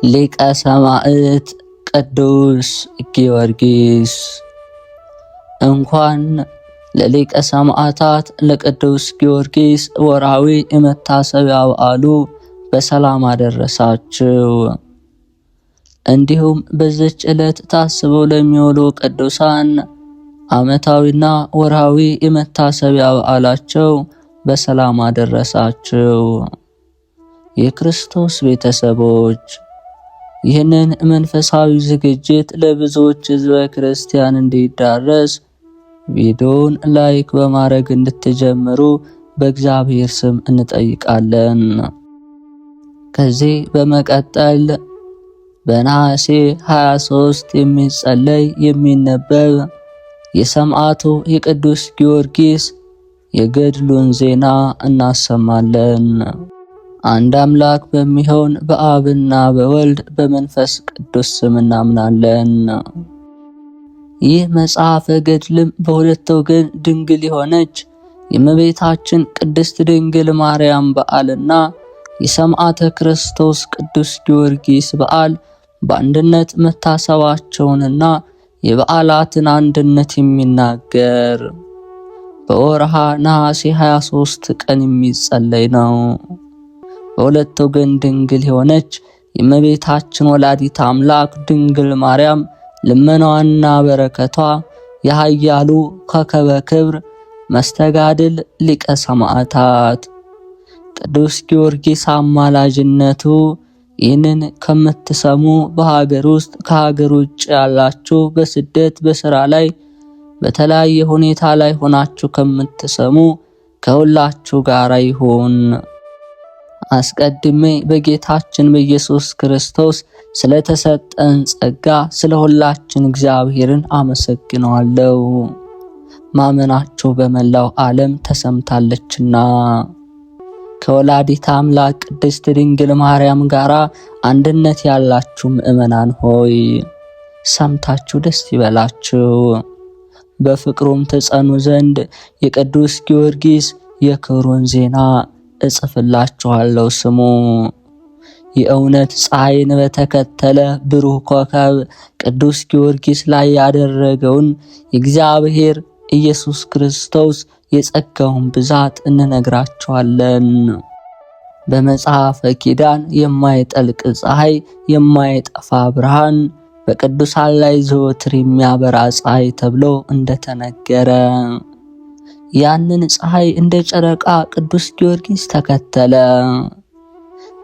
ሊቀ ሰማዕት ቅዱስ ጊዮርጊስ። እንኳን ለሊቀ ሰማዕታት ለቅዱስ ጊዮርጊስ ወርሃዊ የመታሰቢያ በዓሉ በሰላም አደረሳችሁ። እንዲሁም በዚች ዕለት ታስበው ለሚውሉ ቅዱሳን ዓመታዊና ወርሃዊ የመታሰቢያ በዓላቸው በሰላም አደረሳችሁ። የክርስቶስ ቤተሰቦች ይህንን መንፈሳዊ ዝግጅት ለብዙዎች ሕዝበ ክርስቲያን እንዲዳረስ ቪዲዮውን ላይክ በማድረግ እንድትጀምሩ በእግዚአብሔር ስም እንጠይቃለን። ከዚህ በመቀጠል በነሐሴ 23 የሚጸለይ የሚነበብ የሰማዕቱ የቅዱስ ጊዮርጊስ የገድሉን ዜና እናሰማለን። አንድ አምላክ በሚሆን በአብና በወልድ በመንፈስ ቅዱስ ስም እናምናለን። ይህ መጽሐፈ ገድልም በሁለት ወገን ድንግል የሆነች የእመቤታችን ቅድስት ድንግል ማርያም በዓልና የሰማዕተ ክርስቶስ ቅዱስ ጊዮርጊስ በዓል በአንድነት መታሰባቸውንና የበዓላትን አንድነት የሚናገር በወርሃ ነሐሴ 23 ቀን የሚጸለይ ነው። በሁለት ወገን ድንግል የሆነች የእመቤታችን ወላዲት አምላክ ድንግል ማርያም ልመናዋና በረከቷ የኃያሉ ኮከበ ክብር መስተጋድል ሊቀ ሰማዕታት ቅዱስ ጊዮርጊስ አማላጅነቱ ይህንን ከምትሰሙ በሀገር ውስጥ ከሀገር ውጭ ያላችሁ በስደት በስራ ላይ በተለያየ ሁኔታ ላይ ሆናችሁ ከምትሰሙ ከሁላችሁ ጋር ይሁን። አስቀድሜ በጌታችን በኢየሱስ ክርስቶስ ስለተሰጠን ጸጋ ስለ ሁላችን እግዚአብሔርን አመሰግነዋለሁ። ማመናችሁ በመላው ዓለም ተሰምታለችና ከወላዲተ አምላክ ቅድስት ድንግል ማርያም ጋር አንድነት ያላችሁ ምእመናን ሆይ ሰምታችሁ ደስ ይበላችሁ። በፍቅሩም ተጸኑ ዘንድ የቅዱስ ጊዮርጊስ የክብሩን ዜና እጽፍላችኋለሁ። ስሙ። የእውነት ፀሐይን በተከተለ ብሩህ ኮከብ ቅዱስ ጊዮርጊስ ላይ ያደረገውን የእግዚአብሔር ኢየሱስ ክርስቶስ የጸጋውን ብዛት እንነግራችኋለን። በመጽሐፈ ኪዳን የማይጠልቅ ፀሐይ፣ የማይጠፋ ብርሃን፣ በቅዱሳን ላይ ዘወትር የሚያበራ ፀሐይ ተብሎ እንደተነገረ ያንን ፀሐይ እንደ ጨረቃ ቅዱስ ጊዮርጊስ ተከተለ።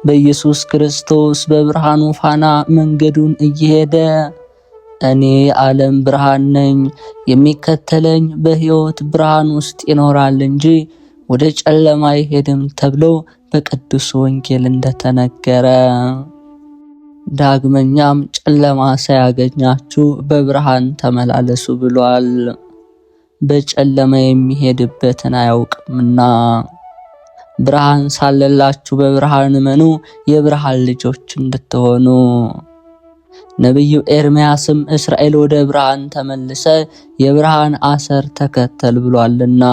በኢየሱስ ክርስቶስ በብርሃኑ ፋና መንገዱን እየሄደ እኔ የዓለም ብርሃን ነኝ፣ የሚከተለኝ በሕይወት ብርሃን ውስጥ ይኖራል እንጂ ወደ ጨለማ አይሄድም ተብሎ በቅዱስ ወንጌል እንደተነገረ ዳግመኛም ጨለማ ሳያገኛችሁ በብርሃን ተመላለሱ ብሏል። በጨለማ የሚሄድበትን አያውቅምና ብርሃን ሳለላችሁ በብርሃን እመኑ የብርሃን ልጆች እንድትሆኑ። ነቢዩ ኤርምያስም እስራኤል ወደ ብርሃን ተመልሰ የብርሃን አሰር ተከተል ብሏልና።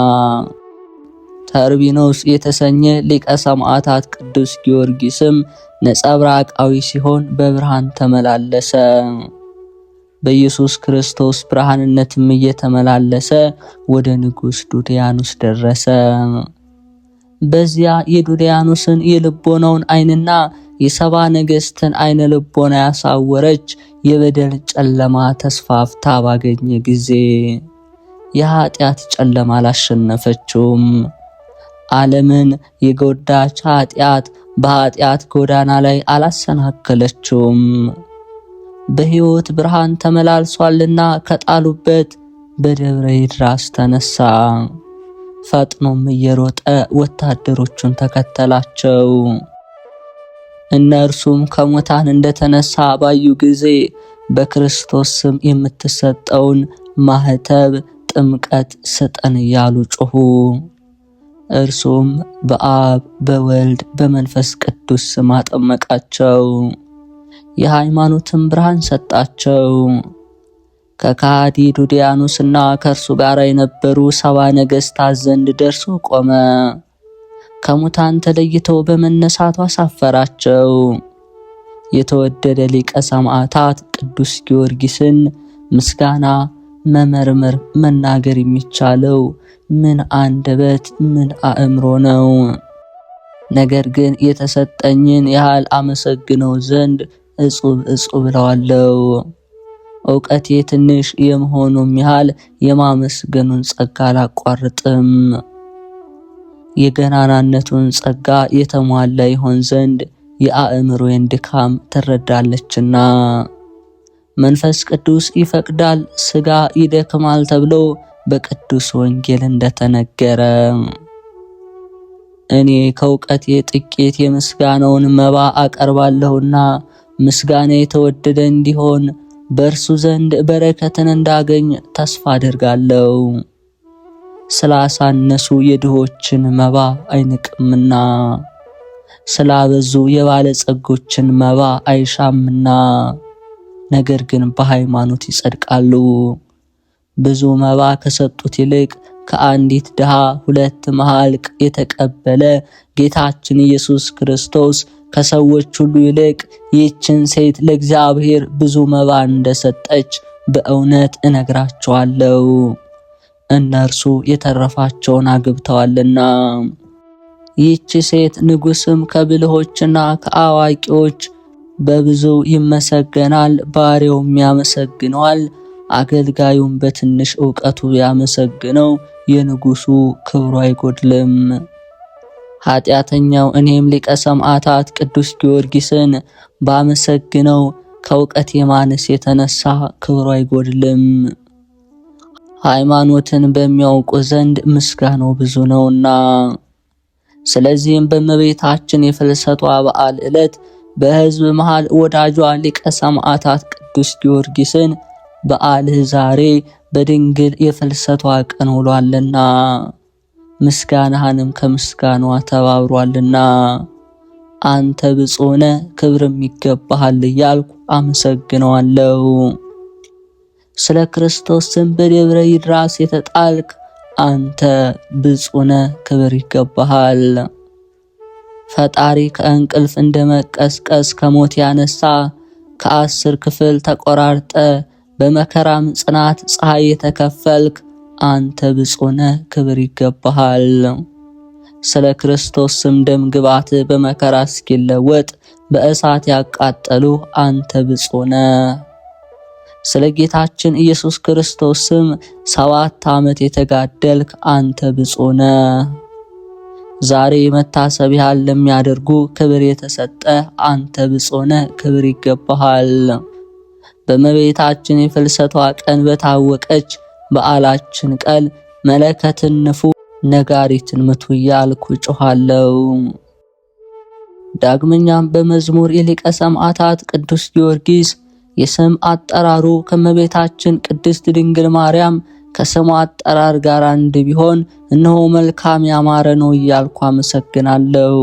ተርቢኖስ የተሰኘ ሊቀ ሰማዕታት ቅዱስ ጊዮርጊስም ነጸብራቃዊ ሲሆን በብርሃን ተመላለሰ። በኢየሱስ ክርስቶስ ብርሃንነትም እየተመላለሰ ወደ ንጉሥ ዱድያኖስ ደረሰ። በዚያ የዱድያኖስን የልቦናውን ዓይንና የሰባ ነገሥትን ዓይነ ልቦና ያሳወረች የበደል ጨለማ ተስፋፍታ ባገኘ ጊዜ የኃጢአት ጨለማ አላሸነፈችውም። ዓለምን የጎዳች ኃጢአት በኃጢአት ጎዳና ላይ አላሰናከለችውም። በሕይወት ብርሃን ተመላልሷልና ከጣሉበት በደብረ ይድራስ ተነሳ። ፈጥኖም እየሮጠ ወታደሮቹን ተከተላቸው። እነርሱም ከሙታን እንደተነሳ ባዩ ጊዜ በክርስቶስ ስም የምትሰጠውን ማህተብ ጥምቀት ስጠን እያሉ ጮኹ። እርሱም በአብ በወልድ በመንፈስ ቅዱስ ስም አጠመቃቸው። የሃይማኖትን ብርሃን ሰጣቸው። ከካዲ ዱድያኖስና ከእርሱ ጋር የነበሩ 70 ነገሥታት ዘንድ ደርሶ ቆመ። ከሙታን ተለይተው በመነሳቱ አሳፈራቸው። የተወደደ ሊቀ ሰማዕታት ቅዱስ ጊዮርጊስን ምስጋና መመርመር መናገር የሚቻለው ምን አንደበት ምን አእምሮ ነው? ነገር ግን የተሰጠኝን ያህል አመሰግነው ዘንድ እጹብ እለዋለሁ። ዕውቀቴ ትንሽ የመሆኑም ያህል የማመስገኑን ጸጋ አላቋርጥም። የገናናነቱን ጸጋ የተሟላ ይሆን ዘንድ የአእምሮዬን ድካም ትረዳለችና። መንፈስ ቅዱስ ይፈቅዳል፣ ሥጋ ይደክማል ተብሎ በቅዱስ ወንጌል እንደተነገረ እኔ ከዕውቀቴ ጥቂት የምስጋናውን መባ አቀርባለሁና ምስጋና የተወደደ እንዲሆን በእርሱ ዘንድ በረከትን እንዳገኝ ተስፋ አደርጋለሁ። ስላሳነሱ የድሆችን መባ አይንቅምና ስላበዙ የባለጸጎችን መባ አይሻምና፣ ነገር ግን በሃይማኖት ይጸድቃሉ። ብዙ መባ ከሰጡት ይልቅ ከአንዲት ድሃ 2 መሃልቅ የተቀበለ ጌታችን ኢየሱስ ክርስቶስ ከሰዎች ሁሉ ይልቅ ይህችን ሴት ለእግዚአብሔር ብዙ መባ እንደሰጠች በእውነት እነግራቸዋለሁ። እነርሱ የተረፋቸውን አግብተዋልና። ይህች ሴት ንጉሥም ከብልሆችና ከአዋቂዎች በብዙ ይመሰገናል፣ ባሪያውም ያመሰግነዋል። አገልጋዩም በትንሽ ዕውቀቱ ያመሰግነው የንጉሡ ክብሩ አይጎድልም። ኃጢአተኛው እኔም ሊቀ ሰማዕታት ቅዱስ ጊዮርጊስን ባመሰግነው ከዕውቀቴ ማነስ የተነሳ ክብሩ አይጎድልም። ሃይማኖትን በሚያውቁ ዘንድ ምስጋናው ብዙ ነውና። ስለዚህም በእመቤታችን የፍልሰቷ በዓል ዕለት በሕዝብ መሃል ወዳጇ ሊቀ ሰማዕታት ቅዱስ ጊዮርጊስን በዓልህ ዛሬ በድንግል የፍልሰቷ ቀን ውሏልና ምስጋናህንም ከምስጋናዋ ተባብሯልና አንተ ብፁዕ ነህ ክብርም ይገባሃል እያልኩ አመሰግነዋለሁ። ስለ ክርስቶስ ስም በደብረ ይድራስ የተጣልክ አንተ ብፁዕ ነህ ክብር ይገባሃል። ፈጣሪ ከእንቅልፍ እንደመቀስቀስ ከሞት ያነሳ ከ10 ክፍል ተቆራርጠ በመከራም ጽናት ፀሐይ የተከፈልክ አንተ ብፁዕ ነህ ክብር ይገባሃል። ስለ ክርስቶስ ስም ደም ግባት በመከራ እስኪለወጥ በእሳት ያቃጠሉ አንተ ብፁዕ ነህ። ስለ ጌታችን ኢየሱስ ክርስቶስ ስም 7 ዓመት የተጋደልክ አንተ ብፁዕ ነህ። ዛሬ መታሰቢያን ለሚያደርጉ ክብር የተሰጠ አንተ ብፁዕ ነህ ክብር ይገባሃል። በእመቤታችን የፍልሰቷ ቀን በታወቀች በዓላችን ቀን መለከትን ንፉ ነጋሪትን ምቱ እያልኩ ጮኻለሁ። ዳግመኛም በመዝሙር የሊቀ ሰማዕታት ቅዱስ ጊዮርጊስ የስም አጠራሩ ከእመቤታችን ቅድስት ድንግል ማርያም ከስሙ አጠራር ጋር አንድ ቢሆን እነሆ መልካም ያማረ ነው እያልኩ አመሰግናለሁ።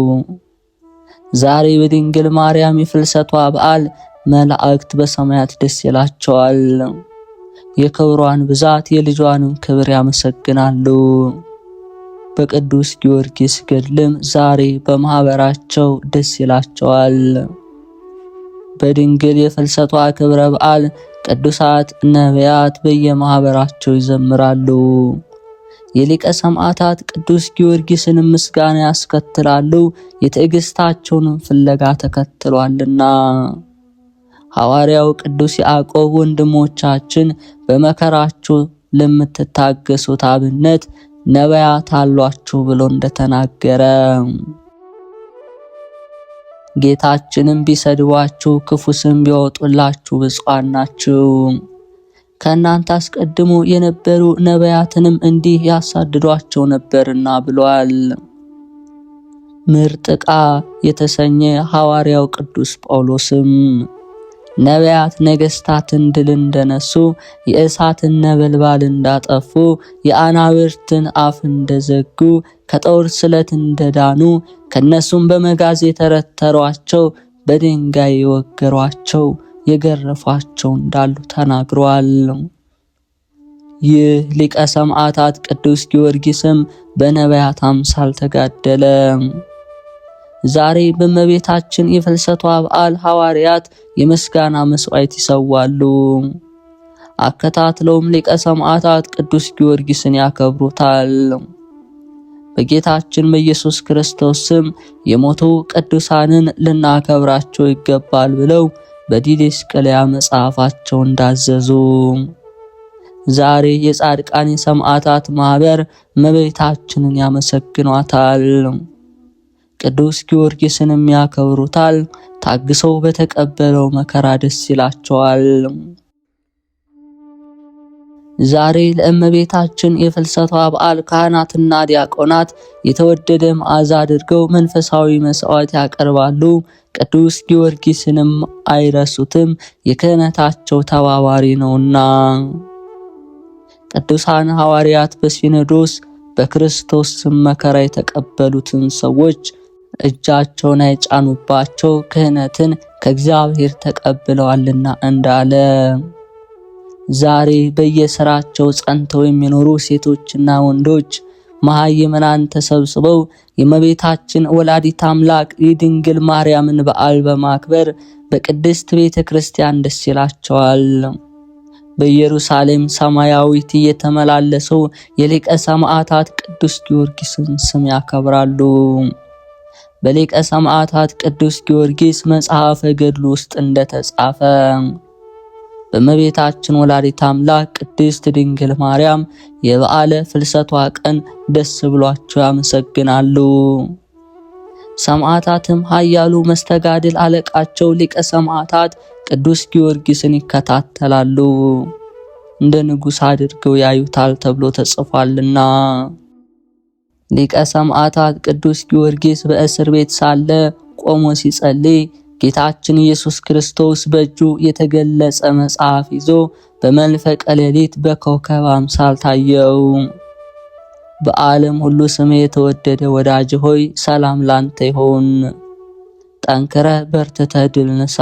ዛሬ በድንግል ማርያም የፍልሰቷ በዓል መላእክት በሰማያት ደስ ይላቸዋል። የክብሯን ብዛት የልጇንም ክብር ያመሰግናሉ። በቅዱስ ጊዮርጊስ ገድልም ዛሬ በማህበራቸው ደስ ይላቸዋል። በድንግል የፍልሰቷ ክብረ በዓል ቅዱሳት ነቢያት በየማህበራቸው ይዘምራሉ። የሊቀ ሰማዕታት ቅዱስ ጊዮርጊስን ምስጋና ያስከትላሉ፣ የትዕግስታቸውንም ፍለጋ ተከትሏልና። ሐዋርያው ቅዱስ ያዕቆብ ወንድሞቻችን በመከራችሁ ለምትታገሱት አብነት ነቢያት አሏችሁ ብሎ እንደተናገረ ጌታችንም ቢሰድቧችሁ ክፉ ስም ቢያወጡላችሁ ብፁዓን ናችሁ። ከእናንተ አስቀድሞ የነበሩ ነቢያትንም እንዲህ ያሳድዷቸው ነበርና ብሏል። ምርጥ ዕቃ የተሰኘ ሐዋርያው ቅዱስ ጳውሎስም ነቢያት ነገሥታትን ድል እንደነሱ፣ የእሳትን ነበልባል እንዳጠፉ፣ የአናብርትን አፍ እንደዘጉ፣ ከጦር ስለት እንደዳኑ፣ ከነሱም በመጋዝ የተረተሯቸው፣ በድንጋይ የወገሯቸው፣ የገረፏቸው እንዳሉ ተናግሯል። ይህ ሊቀ ሰማዕታት ቅዱስ ጊዮርጊስም በነቢያት አምሳል ተጋደለ። ዛሬ በእመቤታችን የፍልሰቷ በዓል ሐዋርያት የምስጋና መስዋዕት ይሰዋሉ። አከታትለውም ሊቀ ሰማዕታት ቅዱስ ጊዮርጊስን ያከብሩታል። በጌታችን በኢየሱስ ክርስቶስ ስም የሞቱ ቅዱሳንን ልናከብራቸው ይገባል ብለው በዲድስቅልያ መጽሐፋቸው እንዳዘዙ ዛሬ የጻድቃን የሰማዕታት ማህበር እመቤታችንን ያመሰግኗታል። ቅዱስ ጊዮርጊስንም ያከብሩታል። ታግሰው በተቀበለው መከራ ደስ ይላቸዋል። ዛሬ ለእመቤታችን የፍልሰቷ በዓል ካህናትና ዲያቆናት የተወደደ መዓዛ አድርገው መንፈሳዊ መስዋዕት ያቀርባሉ። ቅዱስ ጊዮርጊስንም አይረሱትም፣ የክህነታቸው ተባባሪ ነውና። ቅዱሳን ሐዋርያት በሲኖዶስ በክርስቶስ ስም መከራ የተቀበሉትን ሰዎች እጃቸውን አይጫኑባቸው፣ ክህነትን ከእግዚአብሔር ተቀብለዋልና እንዳለ ዛሬ በየሥራቸው ጸንተው የሚኖሩ ሴቶችና ወንዶች መሃይምናን ተሰብስበው የእመቤታችን ወላዲተ አምላክ የድንግል ማርያምን በዓል በማክበር በቅድስት ቤተ ክርስቲያን ደስ ይላቸዋል። በኢየሩሳሌም ሰማያዊት እየተመላለሱ የሊቀ ሰማዕታት ቅዱስ ጊዮርጊስን ስም ያከብራሉ። በሊቀ ሰማዕታት ቅዱስ ጊዮርጊስ መጽሐፈ ገድል ውስጥ እንደተጻፈ በእመቤታችን ወላዲተ አምላክ ቅድስት ድንግል ማርያም የበዓለ ፍልሰቷ ቀን ደስ ብሏቸው ያመሰግናሉ። ሰማዕታትም ኃያሉ መስተጋድል አለቃቸው ሊቀ ሰማዕታት ቅዱስ ጊዮርጊስን ይከታተላሉ፣ እንደ ንጉሥ አድርገው ያዩታል ተብሎ ተጽፏልና። ሊቀ ሰማዕታት ቅዱስ ጊዮርጊስ በእስር ቤት ሳለ ቆሞ ሲጸልይ ጌታችን ኢየሱስ ክርስቶስ በእጁ የተገለጸ መጽሐፍ ይዞ በመንፈቀ ሌሊት በኮከብ አምሳል ታየው። በዓለም ሁሉ ስም የተወደደ ወዳጅ ሆይ ሰላም ላንተ ይሁን። ጠንክረህ በርትተህ ድል ንሳ።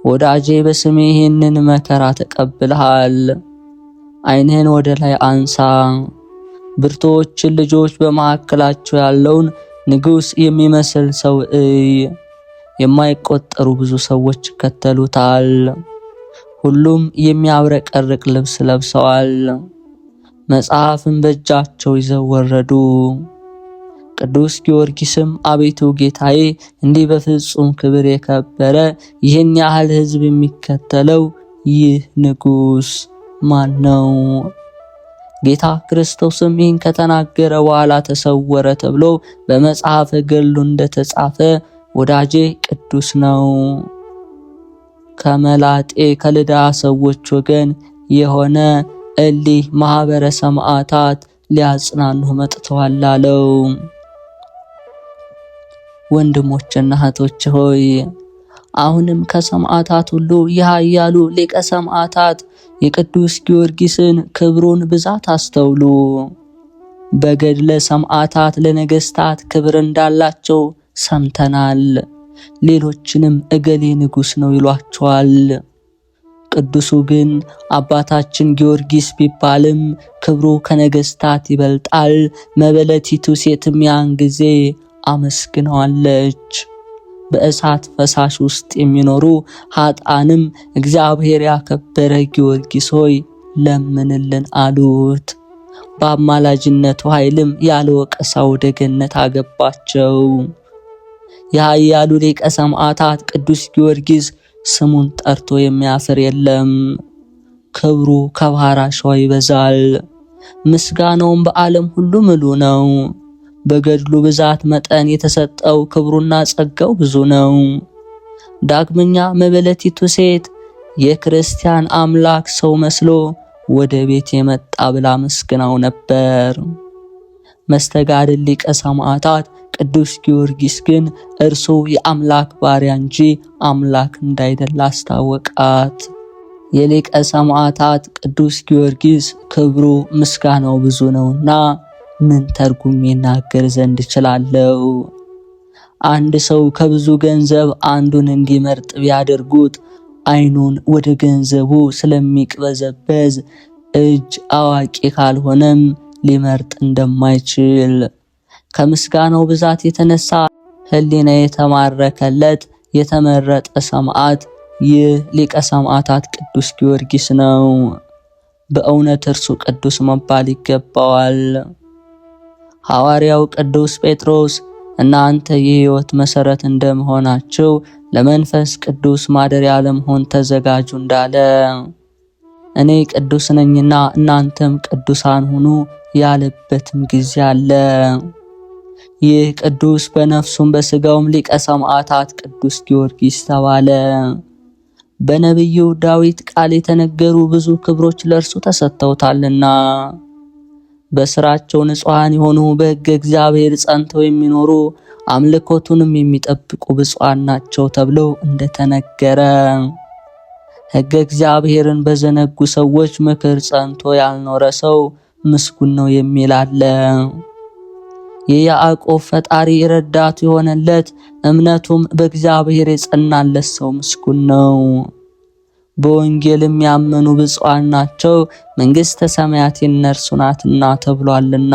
ወዳጄ በስሜ ይህንን መከራ ተቀብለሃል። ዓይንህን ወደ ላይ አንሳ። ብርቱዎችን ልጆች በመካከላቸው ያለውን ንጉሥ የሚመስል ሰው እይ። የማይቆጠሩ ብዙ ሰዎች ይከተሉታል። ሁሉም የሚያብረቀርቅ ልብስ ለብሰዋል። መጽሐፍን በእጃቸው ይዘው ወረዱ። ቅዱስ ጊዮርጊስም አቤቱ ጌታዬ፣ እንዲህ በፍጹም ክብር የከበረ ይህን ያህል ሕዝብ የሚከተለው ይህ ንጉሥ ማን ነው? ጌታ ክርስቶስም ይህን ከተናገረ በኋላ ተሰወረ ተብሎ በመጽሐፈ ገድሉ እንደተጻፈ ወዳጄ ቅዱስ ነው። ከመላጤ ከልዳ ሰዎች ወገን የሆነ እሊህ ማህበረ ሰማዕታት ሊያጽናኑ መጥተዋል አለው። ወንድሞችና እህቶች ሆይ አሁንም ከሰማዕታት ሁሉ የኃያሉ ሊቀ ሰማዕታት የቅዱስ ጊዮርጊስን ክብሩን ብዛት አስተውሉ። በገድለ ሰማዕታት ለነገስታት ክብር እንዳላቸው ሰምተናል። ሌሎችንም እገሌ ንጉሥ ነው ይሏቸዋል። ቅዱሱ ግን አባታችን ጊዮርጊስ ቢባልም ክብሩ ከነገስታት ይበልጣል። መበለቲቱ ሴትም ያን ጊዜ አመስግነዋለች። በእሳት ፈሳሽ ውስጥ የሚኖሩ ኃጥአንም እግዚአብሔር ያከበረ ጊዮርጊስ ሆይ ለምንልን አሉት። በአማላጅነቱ ኃይልም ያለ ወቀሳ ወደ ገነት አገባቸው። የኃያሉ ሊቀ ሰማዕታት ቅዱስ ጊዮርጊስ ስሙን ጠርቶ የሚያፍር የለም። ክብሩ ከባህር አሸዋ ይበዛል። ምስጋናውም በዓለም ሁሉ ምሉ ነው። በገድሉ ብዛት መጠን የተሰጠው ክብሩና ጸጋው ብዙ ነው። ዳግመኛ መበለቲቱ ሴት የክርስቲያን አምላክ ሰው መስሎ ወደ ቤት የመጣ ብላ መስግናው ነበር። መስተጋድል ሊቀ ሰማዕታት ቅዱስ ጊዮርጊስ ግን እርሱ የአምላክ ባሪያ እንጂ አምላክ እንዳይደለ አስታወቃት። የሊቀ ሰማዕታት ቅዱስ ጊዮርጊስ ክብሩ ምስጋናው ብዙ ነውና ምን ተርጉም ይናገር ዘንድ እችላለሁ? አንድ ሰው ከብዙ ገንዘብ አንዱን እንዲመርጥ ቢያደርጉት ዓይኑን ወደ ገንዘቡ ስለሚቅበዘበዝ እጅ አዋቂ ካልሆነም ሊመርጥ እንደማይችል ከምስጋናው ብዛት የተነሳ ሕሊና የተማረከለት የተመረጠ ሰማዕት ይህ ሊቀ ሰማዕታት ቅዱስ ጊዮርጊስ ነው። በእውነት እርሱ ቅዱስ መባል ይገባዋል። ሐዋርያው ቅዱስ ጴጥሮስ እናንተ የሕይወት መሰረት እንደመሆናችሁ ለመንፈስ ቅዱስ ማደሪያ ለመሆን ተዘጋጁ እንዳለ እኔ ቅዱስ ነኝና እናንተም ቅዱሳን ሁኑ ያለበትም ጊዜ አለ። ይህ ቅዱስ በነፍሱም በሥጋውም ሊቀ ሰማዕታት ቅዱስ ጊዮርጊስ ተባለ። በነቢዩ ዳዊት ቃል የተነገሩ ብዙ ክብሮች ለእርሱ ተሰጥተውታልና በሥራቸው ንጹሐን የሆኑ በሕገ እግዚአብሔር ጸንተው የሚኖሩ አምልኮቱንም የሚጠብቁ ብፁዓን ናቸው ተብሎ እንደተነገረ ሕገ እግዚአብሔርን በዘነጉ ሰዎች ምክር ጸንቶ ያልኖረ ሰው ምስጉን ነው የሚል አለ። የያዕቆብ ፈጣሪ ረዳቱ የሆነለት እምነቱም በእግዚአብሔር የጸናለት ሰው ምስጉን ነው። በወንጌልም ያመኑ ብፁዓን ናቸው መንግሥተ ሰማያት የእነርሱ ናትና ተብሏልና።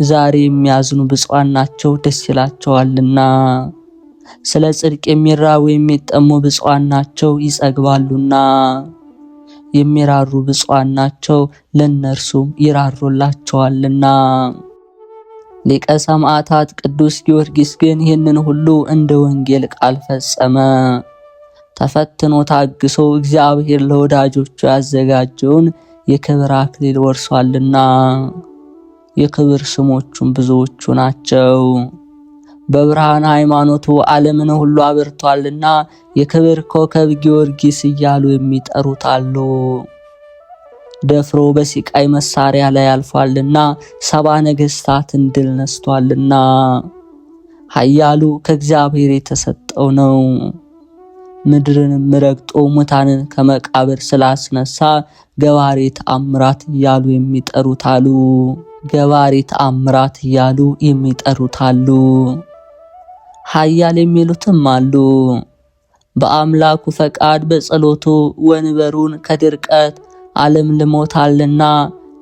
ዛሬ የሚያዝኑ ብፁዓን ናቸው ደስ ይላቸዋልና። ስለ ጽድቅ የሚራቡ የሚጠሙ ብፁዓን ናቸው ይጸግባሉና። የሚራሩ ብፁዓን ናቸው ለእነርሱም ይራሩላቸዋልና። ሊቀ ሰማዕታት ቅዱስ ጊዮርጊስ ግን ይህንን ሁሉ እንደ ወንጌል ቃል ፈጸመ። ተፈትኖ ታግሶ እግዚአብሔር ለወዳጆቹ ያዘጋጀውን የክብር አክሊል ወርሷልና። የክብር ስሞቹም ብዙዎቹ ናቸው። በብርሃን ሃይማኖቱ ዓለምን ሁሉ አብርቷልና የክብር ኮከብ ጊዮርጊስ እያሉ የሚጠሩት አሉ። ደፍሮ በሲቃይ መሳሪያ ላይ አልፏልና 70 ነገሥታትን ድል ነስቷልና። ኃያሉ ከእግዚአብሔር የተሰጠው ነው። ምድርንም ረግጦ ሙታንን ከመቃብር ስላስነሳ ገባሬ ተአምራት እያሉ የሚጠሩት አሉ። ገባሬ ተአምራት እያሉ የሚጠሩት አሉ። ኃያል የሚሉትም አሉ። በአምላኩ ፈቃድ በጸሎቱ ወንበሩን ከድርቀት ዓለም ልሞታልና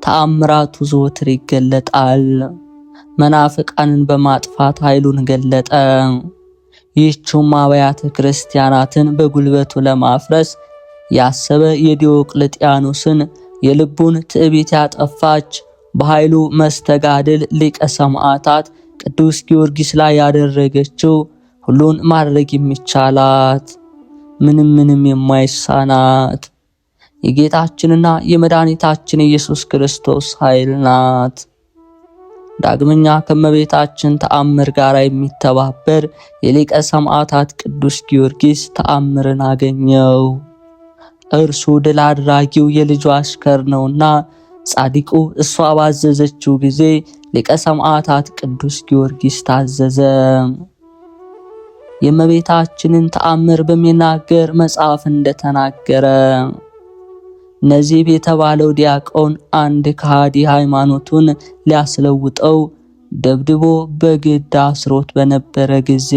ተአምራቱ ዘወትር ይገለጣል። መናፍቃንን በማጥፋት ኃይሉን ገለጠ። ይህችውም አብያተ ክርስቲያናትን በጉልበቱ ለማፍረስ ያሰበ የዲዮቅልጥያኖስን የልቡን ትዕቢት ያጠፋች በኃይሉ መስተጋድል ሊቀ ሰማዕታት ቅዱስ ጊዮርጊስ ላይ ያደረገችው ሁሉን ማድረግ የሚቻላት ምንም የማይሳናት የጌታችንና የመድኃኒታችን ኢየሱስ ክርስቶስ ኃይል ናት። ዳግመኛ ከመቤታችን ተአምር ጋር የሚተባበር የሊቀ ሰማዕታት ቅዱስ ጊዮርጊስ ተአምርን አገኘው። እርሱ ድል አድራጊው የልጁ አሽከር ነውና ጻድቁ እሷ ባዘዘችው ጊዜ ሊቀ ሰማዕታት ቅዱስ ጊዮርጊስ ታዘዘ። የመቤታችንን ተአምር በሚናገር መጽሐፍ እንደተናገረ ነዚብ የተባለው ዲያቆን አንድ ከሃዲ ሃይማኖቱን ሊያስለውጠው ደብድቦ በግድ አስሮት በነበረ ጊዜ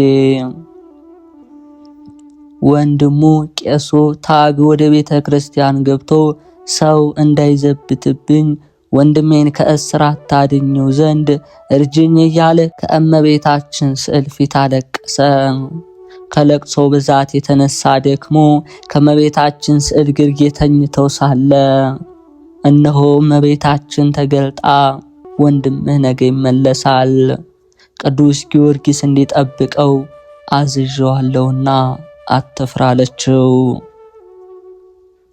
ወንድሙ ቄሱ ታግ ወደ ቤተ ክርስቲያን ገብቶ ሰው እንዳይዘብትብኝ ወንድሜን ከእስራት ታድኘው ዘንድ እርጅኝ እያለ ከእመቤታችን ስዕል ፊት አለቀሰ። ከለቅሶ ብዛት የተነሳ ደክሞ ከእመቤታችን ስዕል ግርጌ ተኝተው ሳለ እነሆ እመቤታችን ተገልጣ ወንድምህ ነገ ይመለሳል፣ ቅዱስ ጊዮርጊስ እንዲጠብቀው አዝዤዋለሁና አትፍራ አለችው።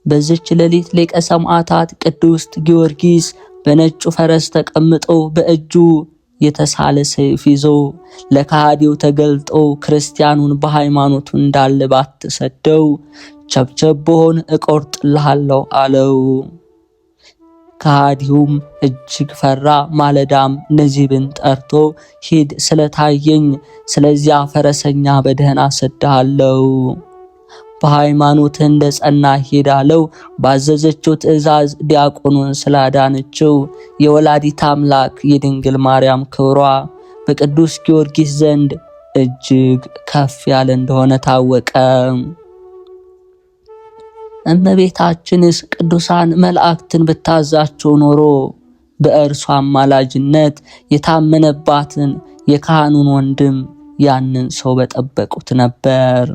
በዚች ሌሊት ሊቀ ሰማዕታት ቅዱስ ጊዮርጊስ በነጩ ፈረስ ተቀምጦ በእጁ የተሳለ ሰይፍ ይዞ ለከሃዲው ተገልጦ ክርስቲያኑን በሃይማኖቱ እንዳለ ባትሰደው ቸብቸቦን እቆርጥልሃለሁ አለው። ከሃዲውም እጅግ ፈራ። ማለዳም ነዚብን ጠርቶ ሂድ ስለታየኝ ስለዚያ ፈረሰኛ በደህና ሰድሃለሁ፣ በሃይማኖት እንደ ጸና ሂድ አለው። ባዘዘችው ትእዛዝ ዲያቆኑን ስላዳነችው የወላዲት አምላክ የድንግል ማርያም ክብሯ በቅዱስ ጊዮርጊስ ዘንድ እጅግ ከፍ ያለ እንደሆነ ታወቀ። እመቤታችንስ ቅዱሳን መላእክትን ብታዛቸው ኖሮ በእርሷ አማላጅነት የታመነባትን የካህኑን ወንድም ያንን ሰው በጠበቁት ነበር።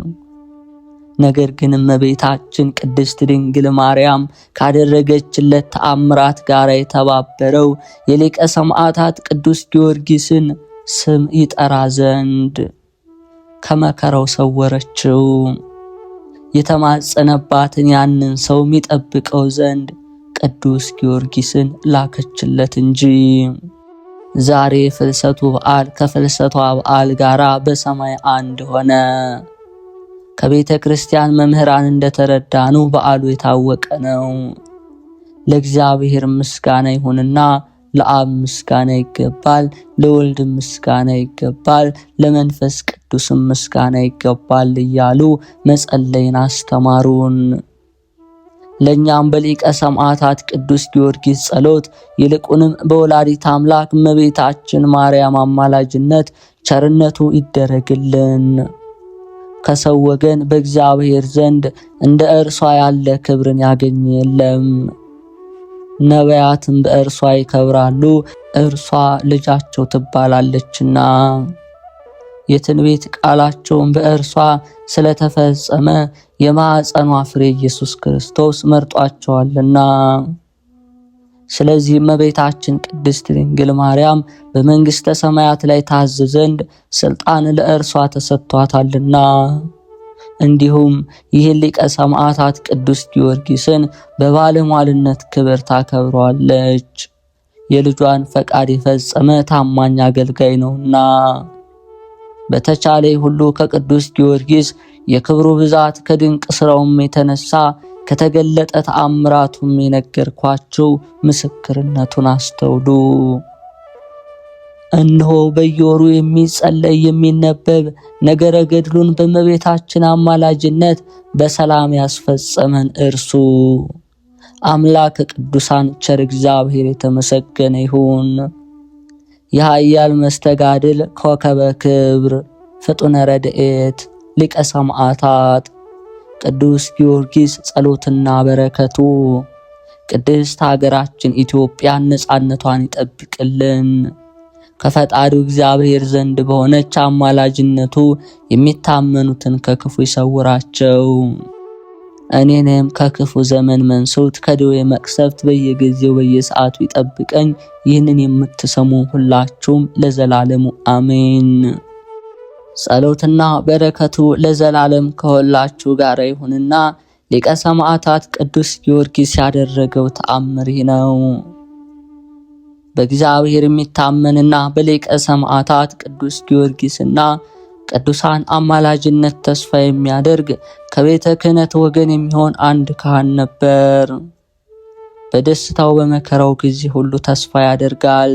ነገር ግን እመቤታችን ቅድስት ድንግል ማርያም ካደረገችለት ተአምራት ጋር የተባበረው የሊቀ ሰማዕታት ቅዱስ ጊዮርጊስን ስም ይጠራ ዘንድ ከመከራው ሰወረችው። የተማጸነባትን ያንን ሰው የሚጠብቀው ዘንድ ቅዱስ ጊዮርጊስን ላከችለት እንጂ። ዛሬ ፍልሰቱ በዓል ከፍልሰቷ በዓል ጋራ በሰማይ አንድ ሆነ። ከቤተ ክርስቲያን መምህራን እንደተረዳኑ በዓሉ የታወቀ ነው። ለእግዚአብሔር ምስጋና ይሁንና ለአብ ምስጋና ይገባል፣ ለወልድ ምስጋና ይገባል፣ ለመንፈስ ቅዱስም ምስጋና ይገባል እያሉ መጸለይን አስተማሩን። ለኛም በሊቀ ሰማዕታት ቅዱስ ጊዮርጊስ ጸሎት ይልቁንም በወላዲተ አምላክ እመቤታችን ማርያም አማላጅነት ቸርነቱ ይደረግልን። ከሰው ወገን በእግዚአብሔር ዘንድ እንደ እርሷ ያለ ክብርን ያገኘ የለም። ነቢያትም በእርሷ ይከብራሉ፣ እርሷ ልጃቸው ትባላለችና። የትንቢት ቃላቸውን በእርሷ ስለተፈጸመ የማኅፀኗ ፍሬ ኢየሱስ ክርስቶስ መርጧቸዋልና። ስለዚህ እመቤታችን ቅድስት ድንግል ማርያም በመንግሥተ ሰማያት ላይ ታዝ ዘንድ ሥልጣን ለእርሷ ተሰጥቷታልና። እንዲሁም ይህን ሊቀ ሰማዕታት ቅዱስ ጊዮርጊስን በባለሟልነት ክብር ታከብረዋለች። የልጇን ፈቃድ የፈጸመ ታማኝ አገልጋይ ነውና። በተቻለ ሁሉ ከቅዱስ ጊዮርጊስ የክብሩ ብዛት ከድንቅ ሥራውም የተነሳ ከተገለጠ ተአምራቱም የነገርኳችሁ ምስክርነቱን አስተውሉ። እነሆ በየወሩ የሚጸለይ የሚነበብ ነገረ ገድሉን በእመቤታችን አማላጅነት በሰላም ያስፈጸመን እርሱ አምላክ ቅዱሳን ቸር እግዚአብሔር የተመሰገነ ይሁን። የኃያል መስተጋድል ኮከበ ክብር ፍጡነ ረድኤት ሊቀ ሰማዕታት ቅዱስ ጊዮርጊስ ጸሎትና በረከቱ ቅድስት ሀገራችን ኢትዮጵያን ነጻነቷን ይጠብቅልን። ከፈጣሪው እግዚአብሔር ዘንድ በሆነች አማላጅነቱ የሚታመኑትን ከክፉ ይሰውራቸው። እኔንም ከክፉ ዘመን መንሱት ከደዌ መቅሰፍት በየጊዜው በየሰዓቱ ይጠብቀኝ። ይህንን የምትሰሙ ሁላችሁም ለዘላለሙ አሜን። ጸሎትና በረከቱ ለዘላለም ከሁላችሁ ጋር ይሁንና ሊቀ ሰማዕታት ቅዱስ ጊዮርጊስ ያደረገው ተአምር ነው። በእግዚአብሔር የሚታመንና በሊቀ ሰማዕታት ቅዱስ ጊዮርጊስና ቅዱሳን አማላጅነት ተስፋ የሚያደርግ ከቤተ ክህነት ወገን የሚሆን አንድ ካህን ነበር። በደስታው በመከራው ጊዜ ሁሉ ተስፋ ያደርጋል።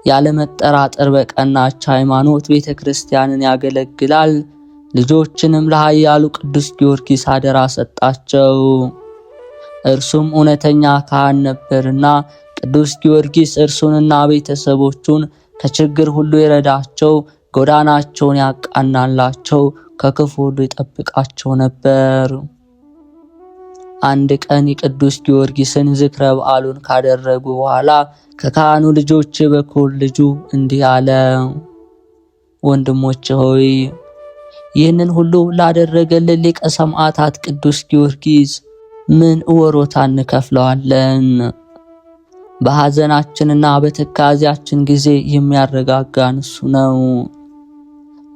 ያለመጠራጠር በቀናች ሃይማኖት ቤተ ክርስቲያንን ያገለግላል። ልጆችንም ለኃያሉ ቅዱስ ጊዮርጊስ አደራ ሰጣቸው። እርሱም እውነተኛ ካህን ነበርና ቅዱስ ጊዮርጊስ እርሱንና ቤተሰቦቹን ከችግር ሁሉ ይረዳቸው፣ ጎዳናቸውን ያቃናላቸው፣ ከክፉ ሁሉ ይጠብቃቸው ነበር። አንድ ቀን የቅዱስ ጊዮርጊስን ዝክረ በዓሉን ካደረጉ በኋላ ከካህኑ ልጆች በኩል ልጁ እንዲህ አለ። ወንድሞቼ ሆይ ይህንን ሁሉ ላደረገልን ሊቀ ሰማዕታት ቅዱስ ጊዮርጊስ ምን ወሮታ እንከፍለዋለን? በሐዘናችንና በትካዜያችን ጊዜ የሚያረጋጋን እሱ ነው።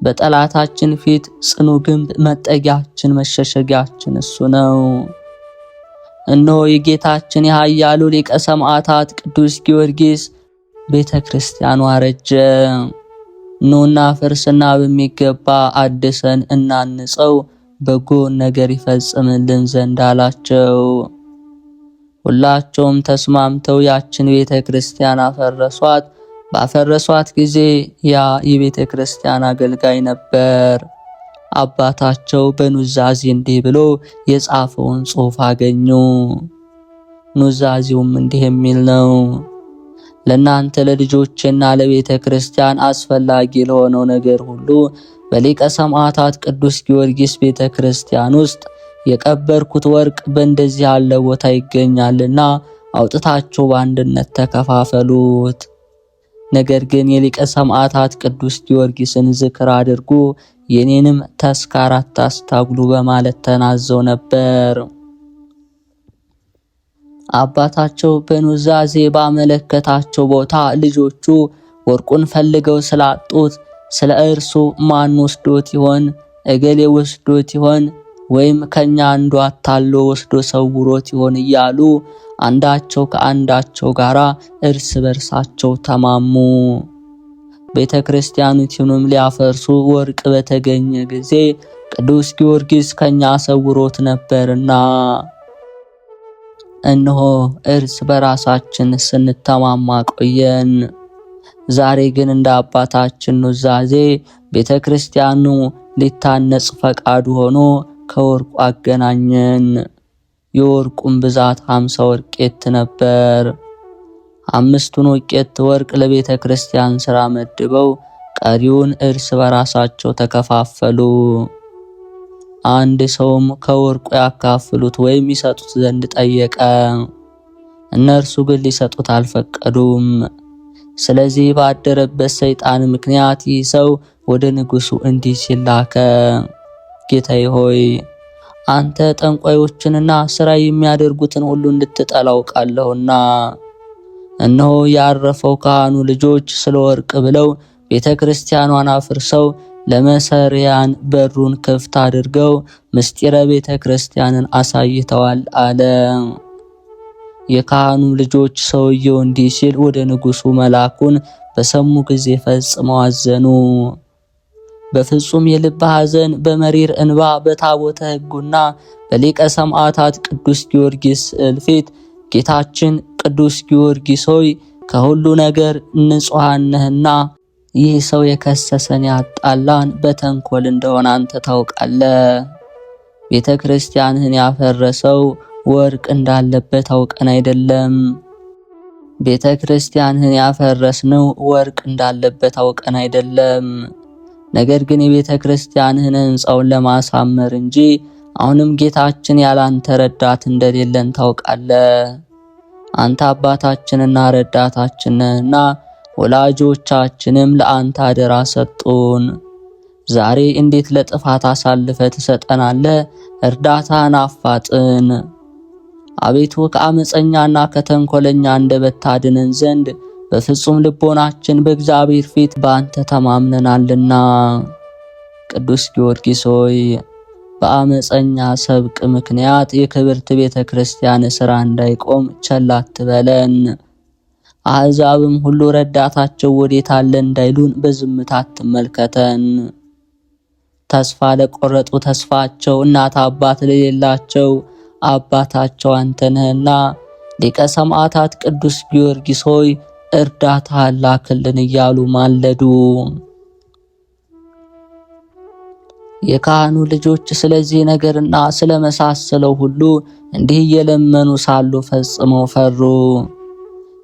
በጠላታችን ፊት ጽኑ ግንብ መጠጊያችን መሸሸጊያችን እሱ ነው። እነሆ የጌታችን የኃያሉ ሊቀ ሰማዕታት ቅዱስ ጊዮርጊስ ቤተ ክርስቲያኑ አረጀ። ኑና ፍርስና በሚገባ አድሰን እናንጸው፣ በጎ ነገር ይፈጽምልን ዘንድ አላቸው። ሁላቸውም ተስማምተው ያችን ቤተ ክርስቲያን አፈረሷት። ባፈረሷት ጊዜ ያ የቤተ ክርስቲያን አገልጋይ ነበር። አባታቸው በኑዛዜ እንዲህ ብሎ የጻፈውን ጽሑፍ አገኙ። ኑዛዜውም እንዲህ የሚል ነው። ለእናንተ ለልጆችና ለቤተ ክርስቲያን አስፈላጊ ለሆነው ነገር ሁሉ በሊቀ ሰማዕታት ቅዱስ ጊዮርጊስ ቤተ ክርስቲያን ውስጥ የቀበርኩት ወርቅ በእንደዚህ ያለ ቦታ ይገኛልና አውጥታችሁ በአንድነት ተከፋፈሉት። ነገር ግን የሊቀ ሰማዕታት ቅዱስ ጊዮርጊስን ዝክር አድርጉ፣ የኔንም ተስካር አታስታጉሉ በማለት ተናዘው ነበር። አባታቸው በኑዛዜ ባመለከታቸው ቦታ ልጆቹ ወርቁን ፈልገው ስላጡት ስለ እርሱ ማን ወስዶት ይሆን? እገሌ ወስዶት ይሆን? ወይም ከኛ አንዱ አታሎ ወስዶ ሰውሮት ይሆን እያሉ አንዳቸው ከአንዳቸው ጋር እርስ በርሳቸው ተማሙ። ቤተ ክርስቲያኒቱንም ሊያፈርሱ ወርቅ በተገኘ ጊዜ ቅዱስ ጊዮርጊስ ከኛ ሰውሮት ነበርና እነሆ እርስ በራሳችን ስንተማማ ቆየን። ዛሬ ግን እንደ አባታችን ኑዛዜ ቤተ ክርስቲያኑ ሊታነጽ ፈቃዱ ሆኖ ከወርቁ አገናኘን። የወርቁም ብዛት 50 ወርቄት ነበር። 5ቱን ወቄት ወርቅ ለቤተ ክርስቲያን ሥራ መድበው ቀሪውን እርስ በራሳቸው ተከፋፈሉ። አንድ ሰውም ከወርቁ ያካፍሉት ወይም ይሰጡት ዘንድ ጠየቀ። እነርሱ ግን ሊሰጡት አልፈቀዱም። ስለዚህ ባደረበት ሰይጣን ምክንያት ይህ ሰው ወደ ንጉሡ እንዲህ ሲል ላከ። ጌታዬ ሆይ አንተ ጠንቋዮችንና ሥራ የሚያደርጉትን ሁሉ እንድትጠላ አውቃለሁና እነሆ ያረፈው ካህኑ ልጆች ስለ ወርቅ ብለው ቤተ ክርስቲያኗን አፍርሰው ለመሰሪያን በሩን ክፍት አድርገው ምስጢረ ቤተ ክርስቲያንን አሳይተዋል አለ። የካህኑ ልጆች ሰውየው እንዲህ ሲል ወደ ንጉሡ መላኩን በሰሙ ጊዜ ፈጽመው አዘኑ። በፍጹም የልብ ሐዘን በመሪር እንባ በታቦተ ሕጉና በሊቀ ሰማዕታት ቅዱስ ጊዮርጊስ ስዕል ፊት ጌታችን ቅዱስ ጊዮርጊስ ሆይ ከሁሉ ነገር ንጹሐን ነህና ይህ ሰው የከሰሰን ያጣላን በተንኮል እንደሆነ አንተ ታውቃለህ። ቤተ ክርስቲያንህን ያፈረሰው ወርቅ እንዳለበት አውቀን አይደለም። ቤተ ክርስቲያንህን ያፈረስነው ወርቅ እንዳለበት አውቀን አይደለም። ነገር ግን የቤተ ክርስቲያንህን ሕንጻውን ለማሳመር እንጂ አሁንም ጌታችን ያላንተ ረዳት እንደሌለን ታውቃለህ። አንተ አባታችንና ረዳታችን ነህና ወላጆቻችንም ለአንተ አደራ ሰጡን። ዛሬ እንዴት ለጥፋት አሳልፈ ትሰጠናለህ? እርዳታን አፋጥን። አቤቱ ከአመፀኛና ከተንኮለኛ አንደበት ታድነን ዘንድ በፍጹም ልቦናችን በእግዚአብሔር ፊት በአንተ ተማምነናልና። ቅዱስ ጊዮርጊስ ሆይ በአመፀኛ ሰብቅ ምክንያት የክብርት ቤተ ክርስቲያን ሥራ እንዳይቆም ቸል አትበለን። አሕዛብም ሁሉ ረዳታቸው ወዴት አለ እንዳይሉን በዝምታ አትመልከተን። ተስፋ ለቆረጡ ተስፋቸው፣ እናት አባት ለሌላቸው አባታቸው አንተ ነህና ሊቀ ሰማዕታት ቅዱስ ጊዮርጊስ ሆይ እርዳታ ላክልን እያሉ ማለዱ። የካህኑ ልጆች ስለዚህ ነገርና ስለመሳሰለው ሁሉ እንዲህ እየለመኑ ሳሉ ፈጽመው ፈሩ።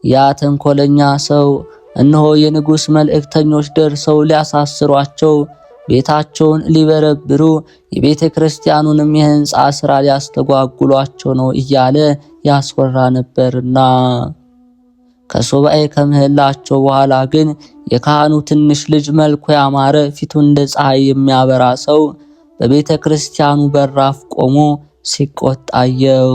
ያ ተንኮለኛ ሰው እነሆ የንጉሥ መልእክተኞች ደርሰው ሊያሳስሯቸው ቤታቸውን ሊበረብሩ የቤተ ክርስቲያኑንም የሕንጻ ሥራ ሊያስተጓጉሏቸው ነው እያለ ያስወራ ነበርና ከሱባኤ ከምህላቸው በኋላ ግን የካህኑ ትንሽ ልጅ መልኩ ያማረ ፊቱ እንደ ፀሐይ የሚያበራ ሰው በቤተ ክርስቲያኑ በራፍ ቆሞ ሲቆጣየው።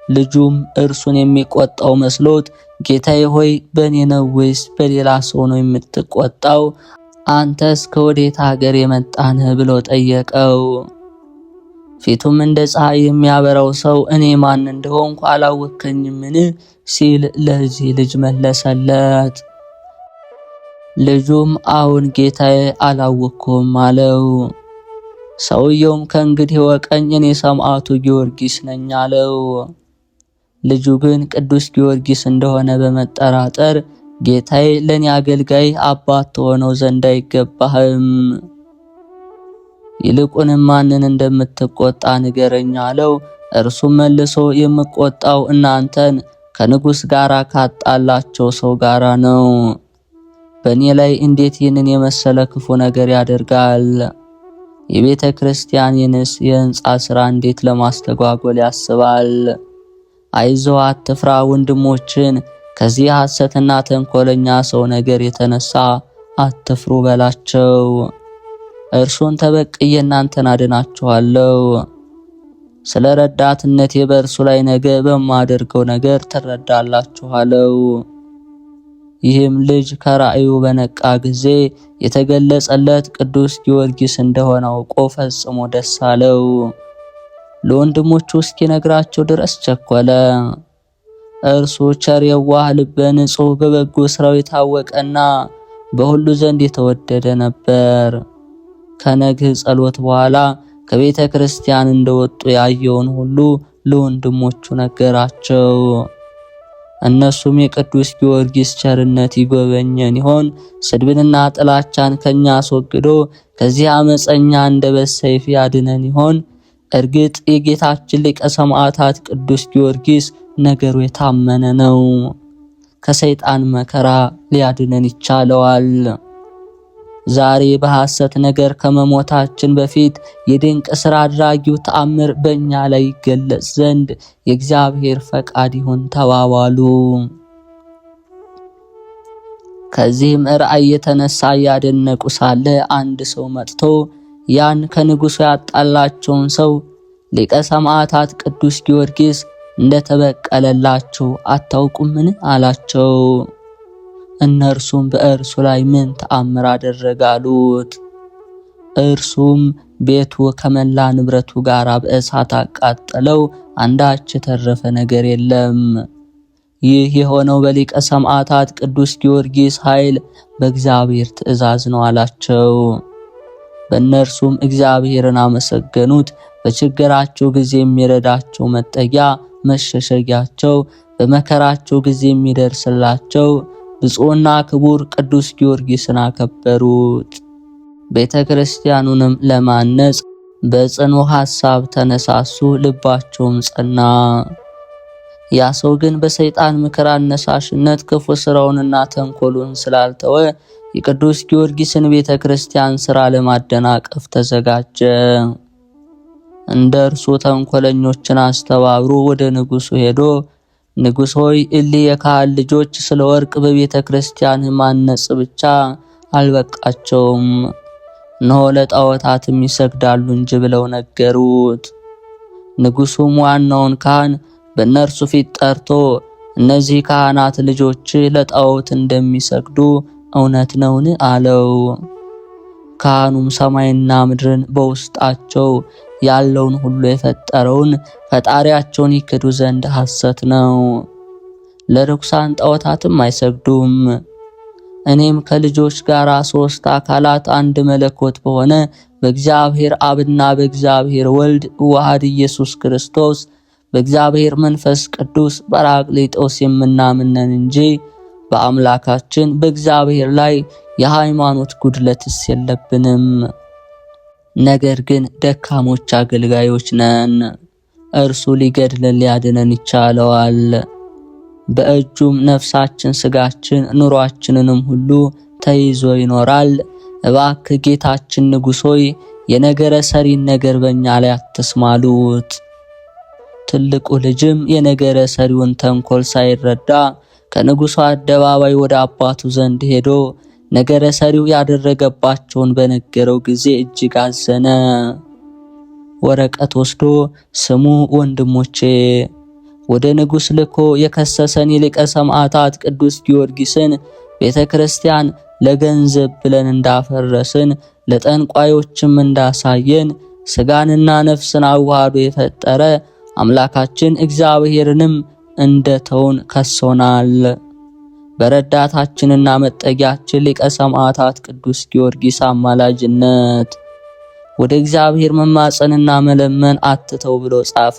ልጁም እርሱን የሚቆጣው መስሎት ጌታዬ ሆይ በእኔ ነው ወይስ በሌላ ሰው ነው የምትቆጣው? አንተስ ከወዴት ሀገር የመጣንህ ብሎ ጠየቀው። ፊቱም እንደ ፀሐይ የሚያበራው ሰው እኔ ማን እንደሆንኩ አላወከኝምን ሲል ለዚህ ልጅ መለሰለት። ልጁም አዎን ጌታዬ አላወኩም አለው። ሰውየውም ከእንግዲህ ወቀኝ እኔ ሰማዕቱ ጊዮርጊስ ነኝ አለው። ልጁ ግን ቅዱስ ጊዮርጊስ እንደሆነ በመጠራጠር ጌታዬ ለኔ አገልጋይ አባት ሆነው ዘንድ አይገባህም፣ ይልቁንም ማንን እንደምትቆጣ ንገረኝ አለው። እርሱም መልሶ የምቆጣው እናንተን ከንጉሥ ጋር ካጣላቸው ሰው ጋራ ነው። በእኔ ላይ እንዴት ይህንን የመሰለ ክፉ ነገር ያደርጋል? የቤተ ክርስቲያንንስ የሕንጻ ሥራ እንዴት ለማስተጓጎል ያስባል? አይዞህ አትፍራ፣ ወንድሞችን ከዚህ ሐሰትና ተንኮለኛ ሰው ነገር የተነሳ አትፍሩ በላቸው። እርሱን ተበቅዬ እናንተን አድናችኋለሁ። ስለ ረዳትነቴ በእርሱ ላይ ነገ በማደርገው ነገር ትረዳላችኋለሁ። ይህም ልጅ ከራእዩ በነቃ ጊዜ የተገለጸለት ቅዱስ ጊዮርጊስ እንደሆነ አውቆ ፈጽሞ ደስ አለው። ለወንድሞቹ እስኪነግራቸው ድረስ ቸኮለ። እርሱ ቸር፣ የዋህ፣ ልበ ንጹሕ፣ በበጎ ስራው የታወቀና በሁሉ ዘንድ የተወደደ ነበር። ከነግህ ጸሎት በኋላ ከቤተ ክርስቲያን እንደወጡ ያየውን ሁሉ ለወንድሞቹ ነገራቸው። እነሱም የቅዱስ ጊዮርጊስ ቸርነት ይጎበኘን ይሆን? ስድብንና ጥላቻን ከኛ አስወግዶ ከዚህ አመፀኛ አንደበት ሰይፍ ያድነን ይሆን? እርግጥ የጌታችን ሊቀ ሰማዕታት ቅዱስ ጊዮርጊስ ነገሩ የታመነ ነው። ከሰይጣን መከራ ሊያድነን ይቻለዋል። ዛሬ በሐሰት ነገር ከመሞታችን በፊት የድንቅ ሥራ አድራጊው ተአምር በእኛ ላይ ይገለጽ ዘንድ የእግዚአብሔር ፈቃድ ይሁን ተባባሉ። ከዚህም ራእይ የተነሳ ያደነቁ ሳለ አንድ ሰው መጥቶ ያን ከንጉሡ ያጣላቸውን ሰው ሊቀ ሰማዕታት ቅዱስ ጊዮርጊስ እንደተበቀለላቸው አታውቁምን? አላቸው። እነርሱም በእርሱ ላይ ምን ተአምር አደረጋሉት? እርሱም ቤቱ ከመላ ንብረቱ ጋር በእሳት አቃጠለው፣ አንዳች የተረፈ ነገር የለም። ይህ የሆነው በሊቀ ሰማዕታት ቅዱስ ጊዮርጊስ ኃይል በእግዚአብሔር ትእዛዝ ነው አላቸው። በእነርሱም እግዚአብሔርን አመሰገኑት። በችግራቸው ጊዜ የሚረዳቸው መጠጊያ መሸሸጊያቸው፣ በመከራቸው ጊዜ የሚደርስላቸው ብፁዕና ክቡር ቅዱስ ጊዮርጊስን አከበሩት። ቤተ ክርስቲያኑንም ለማነጽ በጽኑ ሐሳብ ተነሳሱ፣ ልባቸውም ጸና። ያ ሰው ግን በሰይጣን ምክር አነሳሽነት ክፉ ስራውንና ተንኮሉን ስላልተወ የቅዱስ ጊዮርጊስን ቤተ ክርስቲያን ሥራ ለማደናቀፍ ተዘጋጀ። እንደ እርሱ ተንኮለኞችን አስተባብሮ ወደ ንጉሡ ሄዶ ንጉሥ ሆይ፣ እሊህ የካህን ልጆች ስለ ወርቅ በቤተ ክርስቲያን ማነጽ ብቻ አልበቃቸውም፣ እነሆ ለጣዖታትም ይሰግዳሉ እንጂ ብለው ነገሩት። ንጉሡም ዋናውን ካህን በእነርሱ ፊት ጠርቶ እነዚህ ካህናት ልጆች ለጣዖት እንደሚሰግዱ እውነት ነውን? አለው። ካህኑም ሰማይና ምድርን በውስጣቸው ያለውን ሁሉ የፈጠረውን ፈጣሪያቸውን ይክዱ ዘንድ ሐሰት ነው፣ ለርኩሳን ጣዖታትም አይሰግዱም። እኔም ከልጆች ጋር 3 አካላት አንድ መለኮት በሆነ በእግዚአብሔር አብና በእግዚአብሔር ወልድ ዋህድ ኢየሱስ ክርስቶስ በእግዚአብሔር መንፈስ ቅዱስ በራቅሊጦስ የምናምነን እንጂ በአምላካችን በእግዚአብሔር ላይ የሃይማኖት ጉድለትስ የለብንም። ነገር ግን ደካሞች አገልጋዮች ነን። እርሱ ሊገድለን ሊያድነን ይቻለዋል። በእጁም ነፍሳችን፣ ስጋችን፣ ኑሯችንንም ሁሉ ተይዞ ይኖራል። እባክህ ጌታችን ንጉሥ ሆይ የነገረ ሰሪን ነገር በእኛ ላይ አትስማሉት። ትልቁ ልጅም የነገረ ሰሪውን ተንኮል ሳይረዳ ከንጉሡ አደባባይ ወደ አባቱ ዘንድ ሄዶ ነገረ ሰሪው ያደረገባቸውን በነገረው ጊዜ እጅግ አዘነ። ወረቀት ወስዶ ስሙ ወንድሞቼ፣ ወደ ንጉሥ ልኮ የከሰሰን የሊቀ ሰማዕታት ቅዱስ ጊዮርጊስን ቤተ ክርስቲያን ለገንዘብ ብለን እንዳፈረስን ለጠንቋዮችም እንዳሳየን ስጋንና ነፍስን አዋህዶ የፈጠረ አምላካችን እግዚአብሔርንም እንደተውን ከሶናል። በረዳታችንና መጠጊያችን ሊቀ ሰማዕታት ቅዱስ ጊዮርጊስ አማላጅነት ወደ እግዚአብሔር መማጸንና መለመን አትተው ብሎ ጻፈ።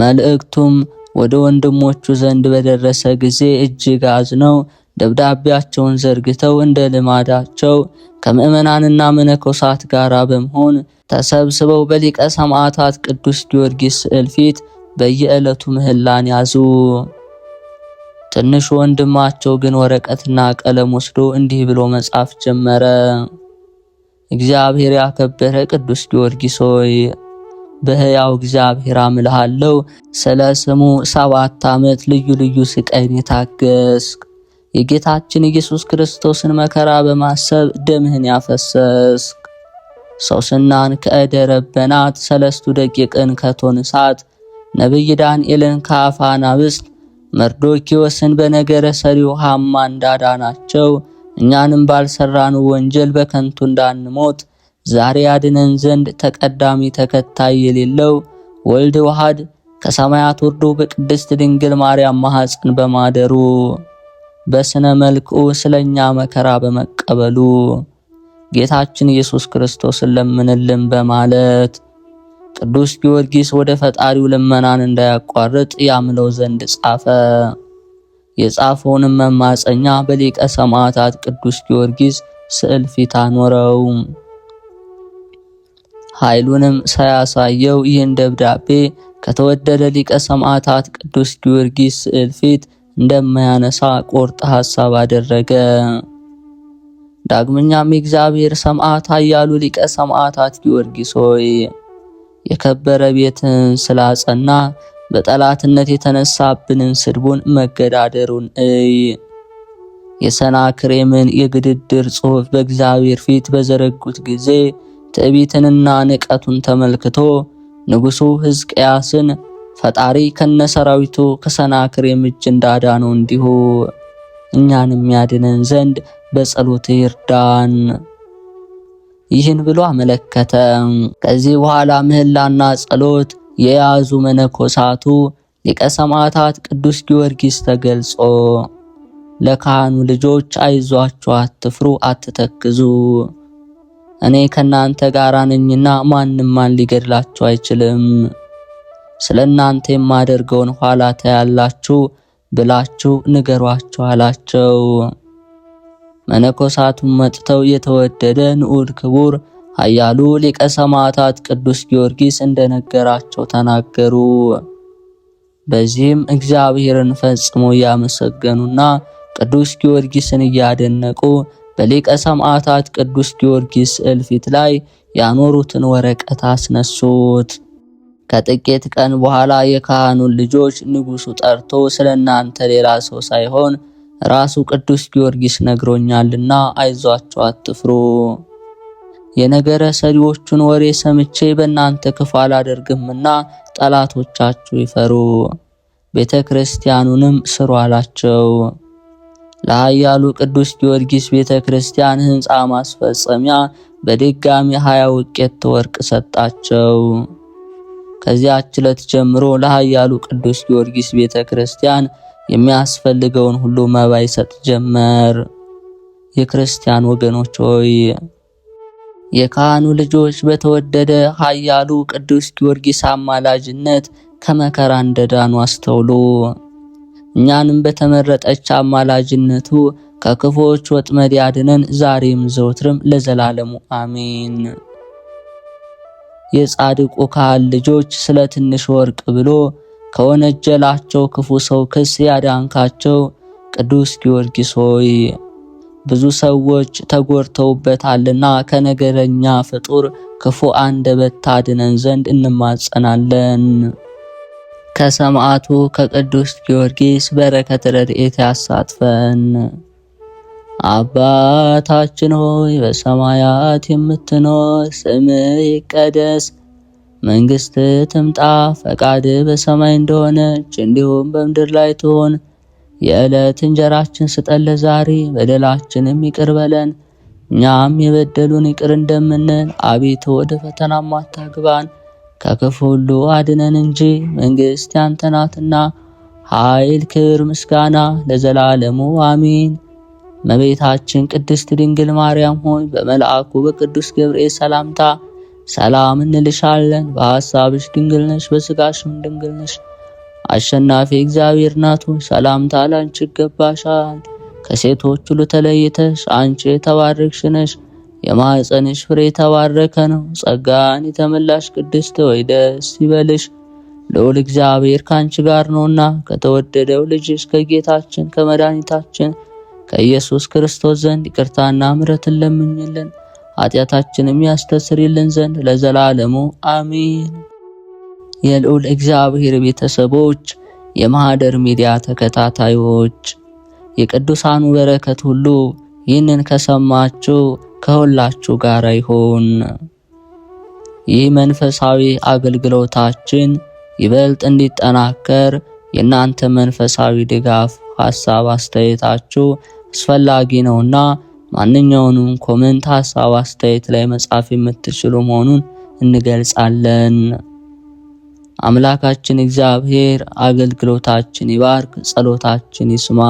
መልእክቱም ወደ ወንድሞቹ ዘንድ በደረሰ ጊዜ እጅግ አዝነው ደብዳቤያቸውን ዘርግተው እንደ ልማዳቸው ከምዕመናንና መነኮሳት ጋር በመሆን ተሰብስበው በሊቀ ሰማዕታት ቅዱስ ጊዮርጊስ ስዕል ፊት በየዕለቱ ምህላን ያዙ። ትንሹ ወንድማቸው ግን ወረቀትና ቀለም ወስዶ እንዲህ ብሎ መጻፍ ጀመረ። እግዚአብሔር ያከበረ ቅዱስ ጊዮርጊስ ሆይ በሕያው እግዚአብሔር አምልሃለሁ። ስለ ስሙ 7 ዓመት ልዩ ልዩ ስቃይን የታገስክ የጌታችን ኢየሱስ ክርስቶስን መከራ በማሰብ ደምህን ያፈሰስክ ሶስናን ከእደ ረበናት 3 ደቂቅን ከእቶነ እሳት ነቢይ ዳንኤልን ከአፈ አናብስት መርዶክዮስን በነገረ ሰሪው ሐማ እንዳዳናቸው እኛንም ባልሰራን ወንጀል በከንቱ እንዳንሞት ዛሬ ያድነን ዘንድ ተቀዳሚ ተከታይ የሌለው ወልድ ዋህድ ከሰማያት ወርዶ በቅድስት ድንግል ማርያም ማኅፀን በማደሩ በስነ መልክኡ ስለኛ መከራ በመቀበሉ ጌታችን ኢየሱስ ክርስቶስን ለምንልን በማለት ቅዱስ ጊዮርጊስ ወደ ፈጣሪው ልመናን እንዳያቋርጥ ያምለው ዘንድ ጻፈ። የጻፈውንም መማፀኛ በሊቀ ሰማዕታት ቅዱስ ጊዮርጊስ ስዕል ፊት አኖረው። ኃይሉንም ሳያሳየው ይህን ደብዳቤ ከተወደደ ሊቀ ሰማዕታት ቅዱስ ጊዮርጊስ ስዕል ፊት እንደማያነሳ ቆርጥ ሐሳብ አደረገ። ዳግመኛም የእግዚአብሔር ሰማዕት ኃያሉ ሊቀ ሰማዕታት ጊዮርጊስ ሆይ የከበረ ቤትን ስላጸና በጠላትነት የተነሳብንን ስድቡን መገዳደሩን እይ። የሰናክሬምን የግድድር ጽሑፍ በእግዚአብሔር ፊት በዘረጉት ጊዜ ትዕቢትንና ንቀቱን ተመልክቶ ንጉሡ ሕዝቅያስን ፈጣሪ ከነሰራዊቱ ከሰናክሬም እጅ እንዳዳነው እንዲሁ እኛንም ያድነን ዘንድ በጸሎት ይርዳን። ይህን ብሎ አመለከተ። ከዚህ በኋላ ምህላና ጸሎት የያዙ መነኮሳቱ ሊቀ ሰማዕታት ቅዱስ ጊዮርጊስ ተገልጾ ለካህኑ ልጆች አይዟችሁ፣ አትፍሩ፣ አትተክዙ፣ እኔ ከናንተ ጋር ነኝና ማንም ሊገድላችሁ አይችልም፣ ስለናንተ የማደርገውን ኋላ ታያላችሁ ብላችሁ ንገሯቸው አላቸው። መነኮሳቱም መጥተው የተወደደ ንዑድ ክቡር ኃያሉ ሊቀ ሰማዕታት ቅዱስ ጊዮርጊስ እንደነገራቸው ተናገሩ። በዚህም እግዚአብሔርን ፈጽሞ እያመሰገኑና ቅዱስ ጊዮርጊስን እያደነቁ በሊቀ ሰማዕታት ቅዱስ ጊዮርጊስ ስዕል ፊት ላይ ያኖሩትን ወረቀት አስነሱት። ከጥቂት ቀን በኋላ የካህኑን ልጆች ንጉሡ ጠርቶ ስለናንተ ሌላ ሰው ሳይሆን ራሱ ቅዱስ ጊዮርጊስ ነግሮኛልና አይዟችሁ፣ አትፍሩ፣ የነገረ ሰሪዎቹን ወሬ ሰምቼ በእናንተ ክፉ አላደርግምና ጠላቶቻችሁ ይፈሩ፣ ቤተ ክርስቲያኑንም ስሩ አላቸው። ለኃያሉ ቅዱስ ጊዮርጊስ ቤተ ክርስቲያን ሕንፃ ማስፈጸሚያ በድጋሚ 20 ውቄት ወርቅ ሰጣቸው። ከዚያች ዕለት ጀምሮ ለኃያሉ ቅዱስ ጊዮርጊስ ቤተ ክርስቲያን የሚያስፈልገውን ሁሉ መባ ይሰጥ ጀመር። የክርስቲያን ወገኖች ሆይ የካህኑ ልጆች በተወደደ ኃያሉ ቅዱስ ጊዮርጊስ አማላጅነት ከመከራ እንደዳኑ አስተውሉ። እኛንም በተመረጠች አማላጅነቱ ከክፉዎች ወጥመድ ያድነን ዛሬም ዘውትርም ለዘላለሙ አሜን። የጻድቁ ካህን ልጆች ስለ ትንሽ ወርቅ ብሎ ከወነጀላቸው ክፉ ሰው ክስ ያዳንካቸው ቅዱስ ጊዮርጊስ ሆይ ብዙ ሰዎች ተጎድተውበታልና ከነገረኛ ፍጡር ክፉ አንደበት ታድነን ዘንድ እንማጸናለን። ከሰማዕቱ ከቅዱስ ጊዮርጊስ በረከት ረድኤት ያሳትፈን። አባታችን ሆይ በሰማያት የምትኖር፣ ስምህ ይቀደስ፣ መንግሥትህ ትምጣ፣ ፈቃድህ በሰማይ እንደሆነች እንዲሁም በምድር ላይ ትሁን። የዕለት እንጀራችን ስጠን ዛሬ፣ በደላችንም ይቅር በለን እኛም የበደሉን ይቅር እንደምንል፣ አቤቱ ወደ ፈተናም አታግባን ከክፉ ሁሉ አድነን እንጂ መንግሥት ያንተ ናትና ኃይል፣ ክብር፣ ምስጋና ለዘላለሙ አሜን። እመቤታችን ቅድስት ድንግል ማርያም ሆይ በመልአኩ በቅዱስ ገብርኤል ሰላምታ ሰላም እንልሻለን። በሐሳብሽ ድንግል ነሽ፣ በሥጋሽም ድንግል ነሽ። አሸናፊ እግዚአብሔር እናት ሆይ ሰላምታ ላንቺ ይገባሻል። ከሴቶች ሁሉ ተለይተሽ አንቺ የተባረክሽ ነሽ፣ የማኅፀንሽ ፍሬ የተባረከ ነው። ጸጋን የተመላሽ ቅድስት ሆይ ደስ ይበልሽ፣ ልዑል እግዚአብሔር ካንቺ ጋር ነውና ከተወደደው ልጅሽ ከጌታችን ከመድኃኒታችን ከኢየሱስ ክርስቶስ ዘንድ ይቅርታና ምሕረትን ለምኝልን ኃጢአታችንም ያስተሰርይልን ዘንድ ለዘላለሙ አሜን። የልዑል እግዚአብሔር ቤተሰቦች፣ የማህደር ሚዲያ ተከታታዮች የቅዱሳኑ በረከት ሁሉ ይህንን ከሰማችሁ ከሁላችሁ ጋር ይሁን። ይህ መንፈሳዊ አገልግሎታችን ይበልጥ እንዲጠናከር የእናንተ መንፈሳዊ ድጋፍ፣ ሐሳብ፣ አስተያየታችሁ አስፈላጊ ነውና ማንኛውንም ኮሜንት፣ ሐሳብ፣ አስተያየት ላይ መጻፍ የምትችሉ መሆኑን እንገልጻለን። አምላካችን እግዚአብሔር አገልግሎታችን ይባርክ፣ ጸሎታችን ይስማ።